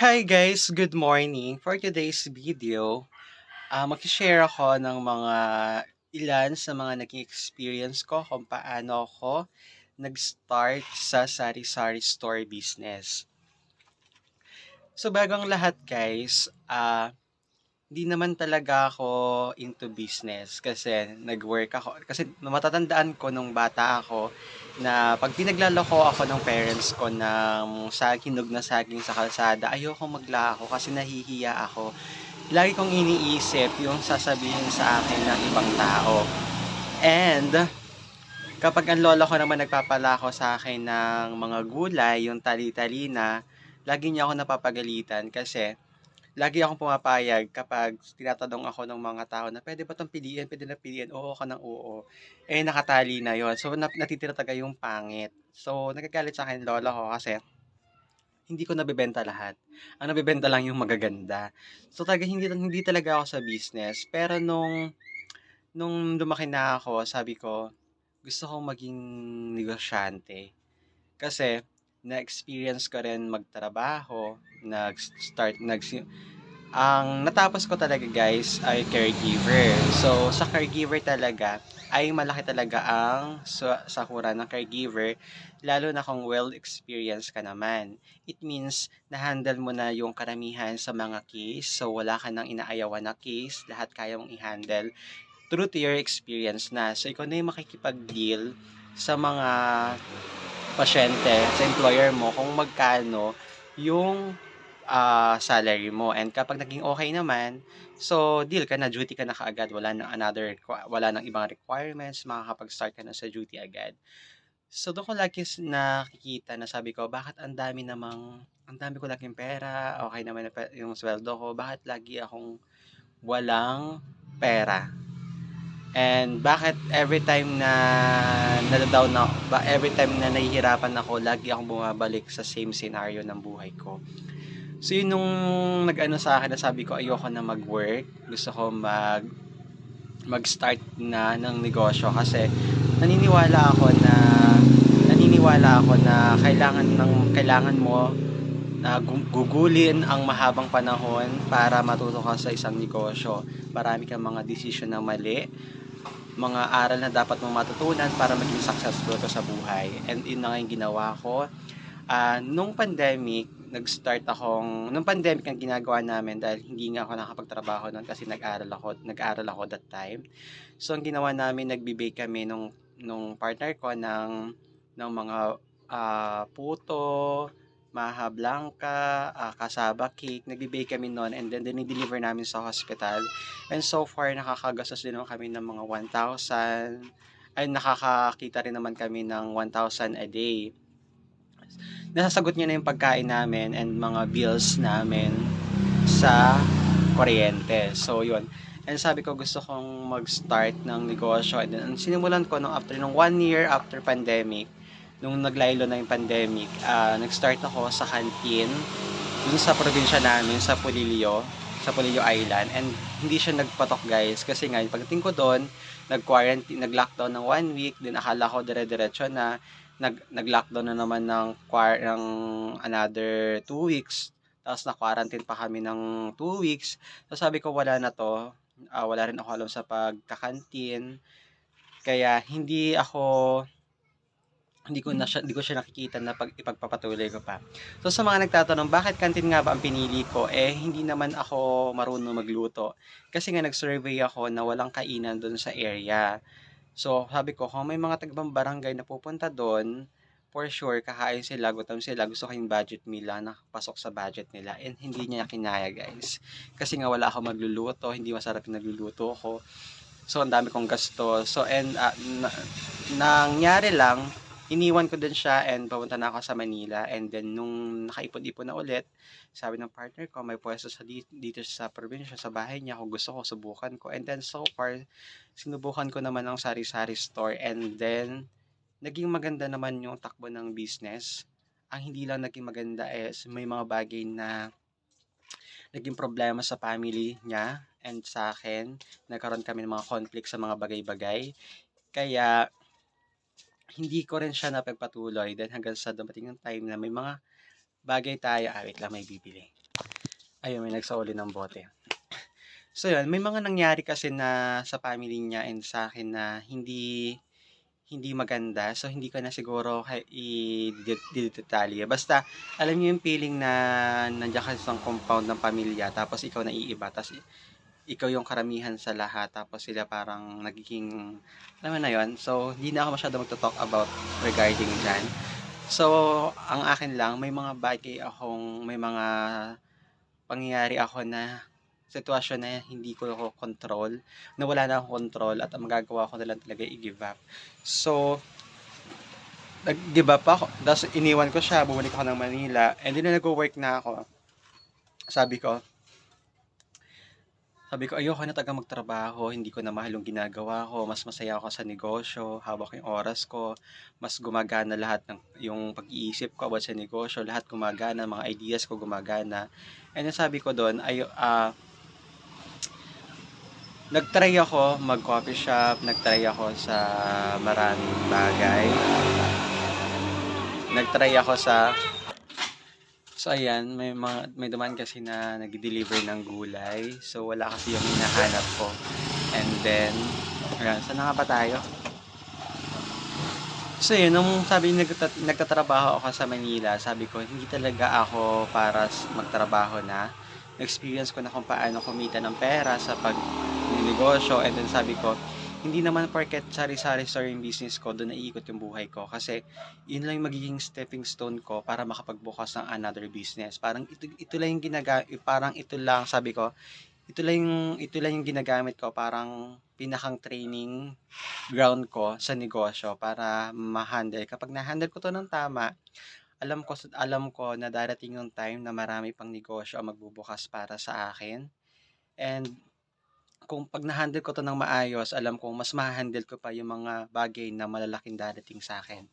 Hi guys, good morning. For today's video, mag-share ako ng mga ilan sa mga naging experience ko kung paano ako nag-start sa sari-sari store business. So bago ang lahat guys, hindi naman talaga ako into business kasi nag-work ako. Kasi matatandaan ko nung bata ako na pag pinaglalako ako ng parents ko ng hinog na saging sa kalsada, ayoko maglako kasi nahihiya ako. Lagi kong iniisip yung sasabihin sa akin ng ibang tao. And kapag ang lola ko naman nagpapalako sa akin ng mga gulay, yung tali-talina, lagi niya ako napapagalitan kasi lagi akong pumapayag kapag tinatanong ako ng mga tao na pwede ba 'tong piliin, pwede na piliin, oo ka ng oo. Eh, nakatali na yon. So, natitira talaga yung pangit. So, nagagalit sa akin lola ko kasi hindi ko nabebenta lahat. Ang nabebenta lang yung magaganda. So, talaga hindi talaga ako sa business. Pero nung lumaki na ako, sabi ko, gusto kong maging negosyante. Kasi na-experience ko rin magtrabaho, nag-start, ang natapos ko talaga guys ay caregiver. So, sa caregiver talaga ay malaki talaga ang sahuran ng caregiver lalo na kung well experienced ka naman. It means na-handle mo na yung karamihan sa mga case. So, wala ka nang inaayawan na case. Lahat kaya mong i-handle through to your experience na. So, ikaw na yung makikipag-deal sa mga pasyente, sa employer mo kung magkano yung salary mo. And kapag naging okay naman, so deal ka na, duty ka na kaagad. Wala nang ibang requirements, makakapag-start ka na sa duty agad. So doon ko lagi nakikita na sabi ko, bakit ang dami ko laging pera, okay naman na yung sweldo ko, bakit lagi akong walang pera? And bakit every time na nada-down ako, every time na nahihirapan ako, lagi akong bumabalik sa same scenario ng buhay ko. So yun nung nag-ano sa akin na sabi ko ayoko na mag-work, gusto ko mag-start na ng negosyo kasi naniniwala ako na kailangan mo na gugulin ang mahabang panahon para matuto ka sa isang negosyo. Marami kang mga desisyon na mali, mga aral na dapat mong matutunan para maging successful ka sa buhay. And yun na nga yung ginawa ko. Nung pandemic ang ginagawa namin dahil hindi nga ako nakapagtrabaho noon kasi nag-aral ako that time. So, ang ginawa namin, nagbe-bake kami nung partner ko ng mga puto, maha blanca, cassava cake. Nagbe-bake kami noon and then dini-deliver namin sa hospital. And so far, nakakagastos din naman kami ng mga 1,000. Ay, nakakakita rin naman kami ng 1,000 a day. Nasasagot niya na yung pagkain namin and mga bills namin sa kuryente. So, yun. And sabi ko gusto kong mag-start ng negosyo. And then, sinimulan ko nung 1 year after pandemic, nung naglaylo na yung pandemic, nag-start ako sa canteen dun sa probinsya namin, sa Pulilio Island. And hindi siya nagpatok guys, kasi nga, pagdating ko doon, nag-lockdown ng 1 week, din akala ko dire-diretso na, nag-lockdown na naman ng another 2 weeks, tapos na-quarantine pa kami ng 2 weeks. So sabi ko wala na to, wala rin ako alam sa pagkakantin, kaya hindi ko siya nakikita na ipagpapatuloy ko pa. So sa mga nagtatanong, bakit kantin nga ba ang pinili ko? Eh, hindi naman ako marunong magluto. Kasi nga nag-survey ako na walang kainan doon sa area. So sabi ko, kung may mga tagbang barangay na pupunta doon, for sure, kakain sila, gutom sila, gusto ko yung budget meal lang, nakapasok sa budget nila. And hindi niya kinaya, guys. Kasi nga wala ako magluluto, hindi masarap yung nagluluto ko. So, ang dami kong gasto. So, and nangyari lang, iniwan ko din siya and pumunta na ako sa Manila. And then, nung nakaipon-ipon na ulit, sabi ng partner ko, may pwesto dito sa probinsya, sa bahay niya. Kung gusto ko, subukan ko. And then, so far, sinubukan ko naman ang sari-sari store. And then, naging maganda naman yung takbo ng business. Ang hindi lang naging maganda is may mga bagay na naging problema sa family niya and sa akin. Nagkaroon kami ng mga conflict sa mga bagay-bagay. Kaya hindi ko rin siya napagpatuloy then hanggang sa dumating yung time na may mga bagay tayo, wait lang may bibili. Ayun, may nagsauli ng bote. So yun, may mga nangyari kasi na sa family niya and sa akin na hindi hindi maganda. So hindi ko na siguro didetalye. Basta alam niyo yung feeling na nandiyan ka sa isang compound ng pamilya tapos ikaw naiiba tapos ikaw yung karamihan sa lahat tapos sila parang nagiging alam mo na yun. So hindi na ako masyadong magto-talk about regarding diyan. So ang akin lang may mga pangyayari ako na sitwasyon na hindi ko ako control, na wala na akong control at ang magagawa ko na lang talaga i-give up. So, nag-give up ako, tapos iniwan ko siya, bumalik ako ng Manila, and then na nag-work na ako, sabi ko, ayoko na talaga magtrabaho, hindi ko na mahal yung ginagawa ko, mas masaya ako sa negosyo, hawak yung oras ko, mas gumagana lahat ng yung pag-iisip ko about sa negosyo, lahat gumagana, mga ideas ko gumagana. And then sabi ko doon, nag-try ako mag-coffee shop, nag-try ako sa maraming bagay. Nag-try ako sa So ayan, may dumaan kasi na nagde-deliver ng gulay. So wala kasi yung hinahanap ko. And then, ayan, saan na nga ba tayo? So yun, nung sabi nagtatrabaho ako sa Manila, sabi ko hindi talaga ako para magtrabaho na. Experience ko na kung paano kumita ng pera sa pagnegosyo, and then sabi ko, hindi naman porket sari-sari store yung business ko, doon naiikot yung buhay ko. Kasi yun lang yung magiging stepping stone ko para makapagbukas ng another business. Parang ito lang yung parang ito lang, sabi ko, ito lang yung ginagamit ko parang pinakang training ground ko sa negosyo para ma-handle. Kapag na-handle ko 'to ng tama, alam ko na darating yung time na marami pang negosyo ang magbubukas para sa akin. And kung 'pag na-handle ko 'to ng maayos, alam kong mas maha-handle ko pa yung mga bagay na malalaking darating sa akin.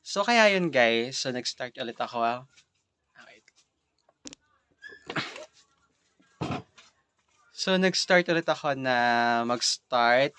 So kaya yun guys, so nag-start ulit ako. Wait. So nag-start ulit ako na mag-start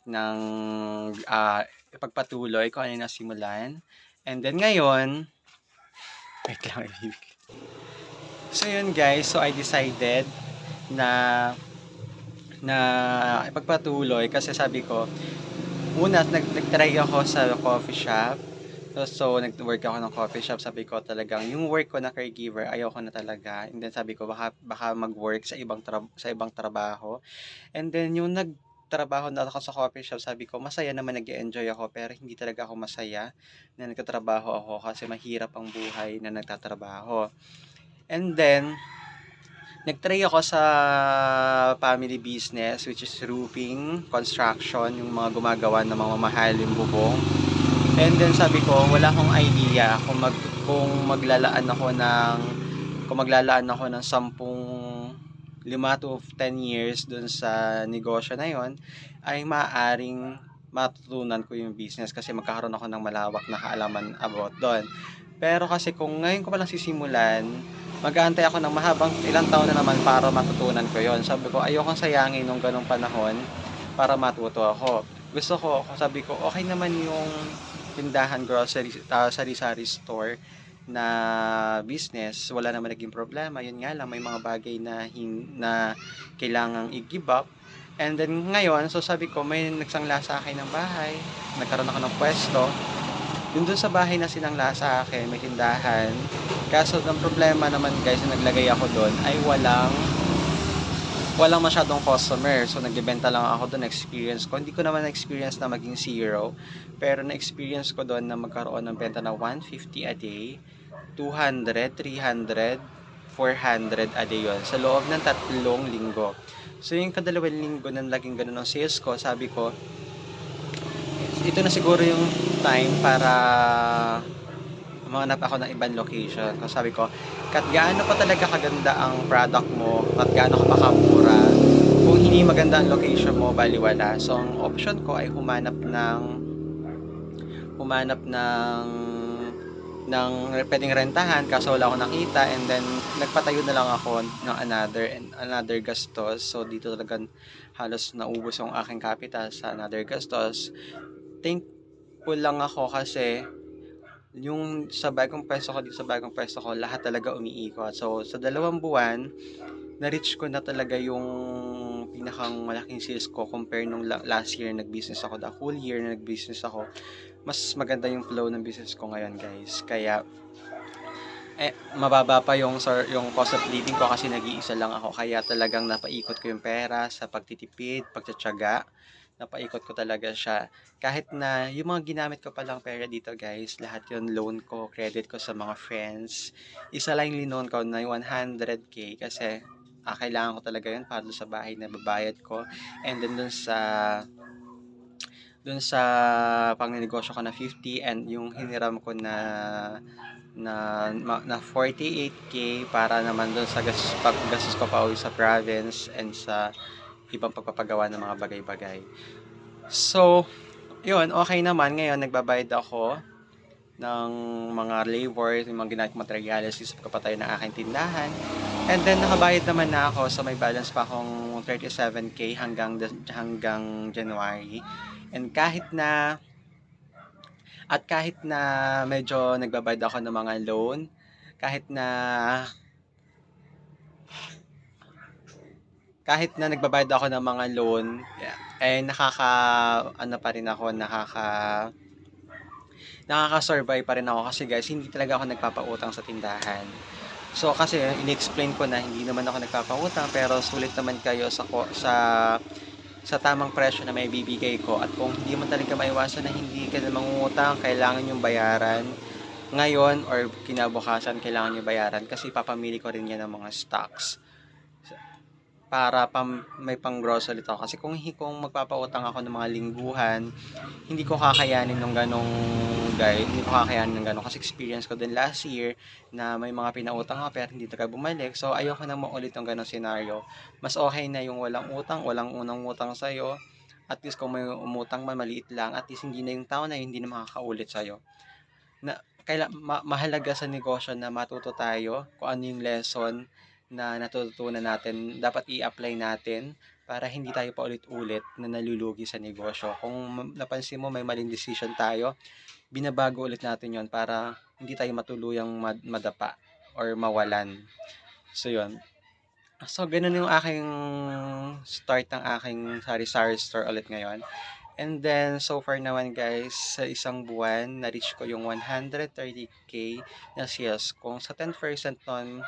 ng ipagpatuloy kung ano yung nasimulan. And then ngayon, wait lang, so yun guys, so I decided na na ipagpatuloy kasi sabi ko, una nag-try ako sa coffee shop. So nag-work ako ng coffee shop, sabi ko talagang yung work ko na caregiver ayoko na talaga. And then sabi ko baka mag-work sa ibang trabaho. And then yung nagtrabaho na ako sa coffee shop, sabi ko masaya naman, nag-e-enjoy ako pero hindi talaga ako masaya na nagtatrabaho ako kasi mahirap ang buhay na nagtatrabaho. And then nag-try ako sa family business which is roofing, construction, yung mga gumagawa ng mga mamahaling bubong. And then sabi ko, wala akong idea kung maglalaan ako ng 5 to 10 years dun sa negosyo na yon, ay maaaring matutunan ko yung business kasi magkakaroon ako ng malawak na kaalaman about doon. Pero kasi kung ngayon ko palang sisimulan, mag-aantay ako ng mahabang ilang taon na naman para matutunan ko yon. Sabi ko, ayokong sayangin nung ganong panahon para matuto ako. Gusto ko, sabi ko, okay naman yung tindahan, sari-sari store na business, wala naman naging problema. Yun nga lang, may mga bagay na kailangang i-give up. And then ngayon, so sabi ko, may nagsangla sa akin ng bahay, nagkaroon ako ng pwesto. Yung dun sa bahay na sinangla sa akin, may tindahan. Kaso ng problema naman guys, na naglagay ako doon ay walang masyadong customer. So nagbebenta lang ako doon, experience ko. Hindi ko naman na-experience na maging zero, pero na-experience ko doon na magkaroon ng benta na 150 a day, 200, 300, 400 a day yon sa loob ng 3 linggo. So yung kadalawang linggo na laging ganun ang sales ko, sabi ko, ito na siguro yung time para humanap ako ng ibang location. Kasi sabi ko, kahit gaano pa talaga kaganda ang product mo, kahit gaano ka pa kamura, kung hindi maganda ang location mo, baliwala. So ang option ko ay humanap ng pwedeng rentahan, kaso wala akong nakita, and then nagpatayo na lang ako ng another gastos. So dito talagang halos naubos yung aking capital sa another gastos. Thankful lang ako kasi yung sa bagong puwesto ko dito sa bagong puwesto ko lahat talaga umiikot. So, sa 2 buwan na-reach ko na talaga yung pinakang malaking sales ko compare nung last year nag-business ako, the whole year na nag-business ako. Mas maganda yung flow ng business ko ngayon, guys. Kaya mababa pa yung cost of living ko kasi nag-iisa lang ako. Kaya talagang napaikot ko yung pera sa pagtitipid, pagtitiyaga. Napaikot ko talaga siya. Kahit na yung mga ginamit ko palang pera dito, guys, lahat yon loan ko, credit ko sa mga friends. Isa lang yung linon ko na 100K kasi kailangan ko talaga yun para sa bahay na babayad ko. And then dun sa pangnegosyo ko na 50 and yung hiniram ko na 48K para naman dun sa paggastos ko pa uwi sa province and sa ibang pagpapagawa ng mga bagay-bagay. So, yun, okay naman. Ngayon, nagbabayad ako ng mga labor, yung mga ginamit materyales sa pagpapatayo ng aking tindahan. And then, nakabayad naman na ako. So, may balance pa akong 37K hanggang January. And kahit na medyo nagbabayad ako ng mga loan, kahit na nagbabayad ako ng mga loan, ano pa rin ako, nakaka-survive pa rin ako kasi guys, hindi talaga ako nagpapautang sa tindahan. So kasi in-explain ko na hindi naman ako nagpapautang pero sulit naman kayo sa tamang presyo na may bibigay ko at kung hindi mo talaga maiwasan na hindi ka na mangungutang, kailangan yung bayaran ngayon or kinabukasan kailangan yung bayaran kasi papamili ko rin yan ng mga stocks para may pang grocery to kasi kung magpapautang ako ng mga lingguhan hindi ko kakayanin ng ganong hindi ko kakayanin ng ganong kasi experience ko din last year na may mga pinautang ako pero hindi talaga bumalik so ayoko nang maulit ng ganong scenario mas okay na yung walang utang walang unang utang sa'yo at least kung may umutang man maliit lang at least hindi na yung tao na yun, hindi na makakaulit sa'yo na mahalaga sa negosyo na matuto tayo kung ano yung lesson na natututunan natin, dapat i-apply natin para hindi tayo paulit-ulit na nalulugi sa negosyo. Kung napansin mo may maling decision tayo, binabago ulit natin yon para hindi tayo matuluyang madapa or mawalan. So, yun. So, ganun yung aking start ng aking sari-sari store ulit ngayon. And then, so far naman guys, sa isang buwan, na-reach ko yung 130K na sales. Kung sa 10% nun,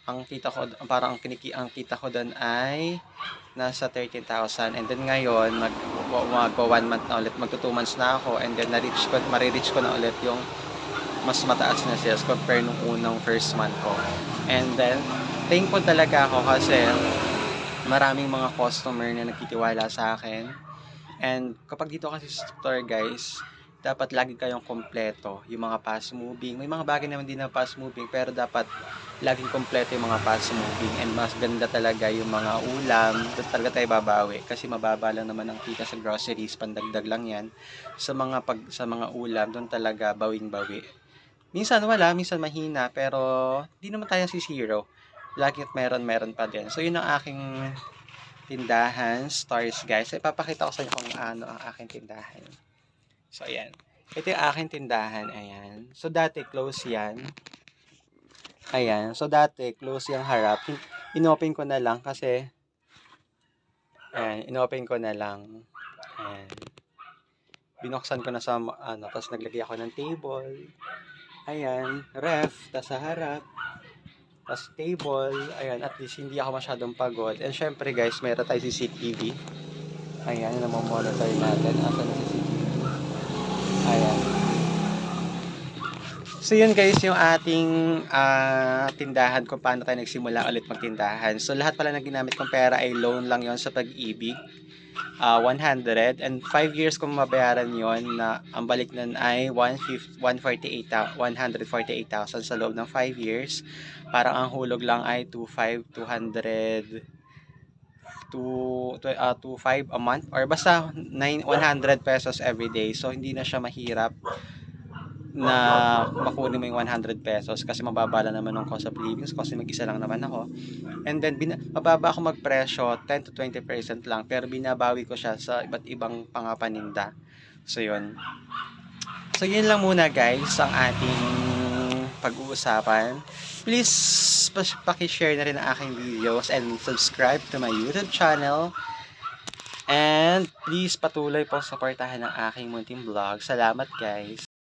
ang kita ko, parang ang kita ko doon ay nasa 13,000. And then ngayon, magpo 1 month na ulit, magto 2 months na ako. And then, marireach ko na ulit yung mas mataas na sales compare nung unang first month ko. And then, thankful talaga ako kasi maraming mga customer na nagtitiwala sa akin. And kapag dito kasi sa store guys, dapat lagi kayong kompleto. Yung mga fast moving. May mga bagay naman din na fast moving pero dapat laging kompleto yung mga fast moving. And mas ganda talaga yung mga ulam. Doon talaga tayo babawi. Kasi mababa lang naman ang kita sa groceries. Pandagdag lang yan. Sa mga ulam, doon talaga bawing-bawi. Minsan wala, minsan mahina. Pero di naman tayo si zero. Lagi at meron pa din. So yun ang aking tindahan, stores guys. Ipapakita ko sa inyo kung ano ang aking tindahan. So, ayan. Ito yung aking tindahan. Ayan. So, dati close yan. Ayan. So, dati close yung harap. Inopen ko na lang kasi ayan. Inopen ko na lang. Ayan. Binuksan ko na sa tapos naglagay ako ng table. Ayan. Ref. Tapos sa harap. Tapos table. Ayan. At least hindi ako masyadong pagod. And syempre guys, meron tayo CCTV. Ayan. Namamonitor natin. Asan na CCTV? Ayan. So yun guys, yung ating tindahan kung paano tayo nagsimula ulit magtindahan. So lahat pala na ginamit kong pera ay loan lang yon sa Pag-ibig. 100 and 5 years kung mabayaran yon na ang balik nun ay 148,000 sa loob ng 5 years. Parang ang hulog lang ay 2,500 to 5 a month or basta 100 pesos every day. So hindi na siya mahirap na makunin mo yung 100 pesos kasi mababa lang naman ng cost of living kasi mag-isa lang naman ako. And then mababa ako magpresyo 10 to 20% lang pero binabawi ko siya sa iba't ibang pangapaninda. So yun. So, yun lang muna guys ang ating pag-uusapan. Please, paki-share na rin ang aking videos and subscribe to my YouTube channel. And please patuloy po suportahan ang aking munting vlog. Salamat guys!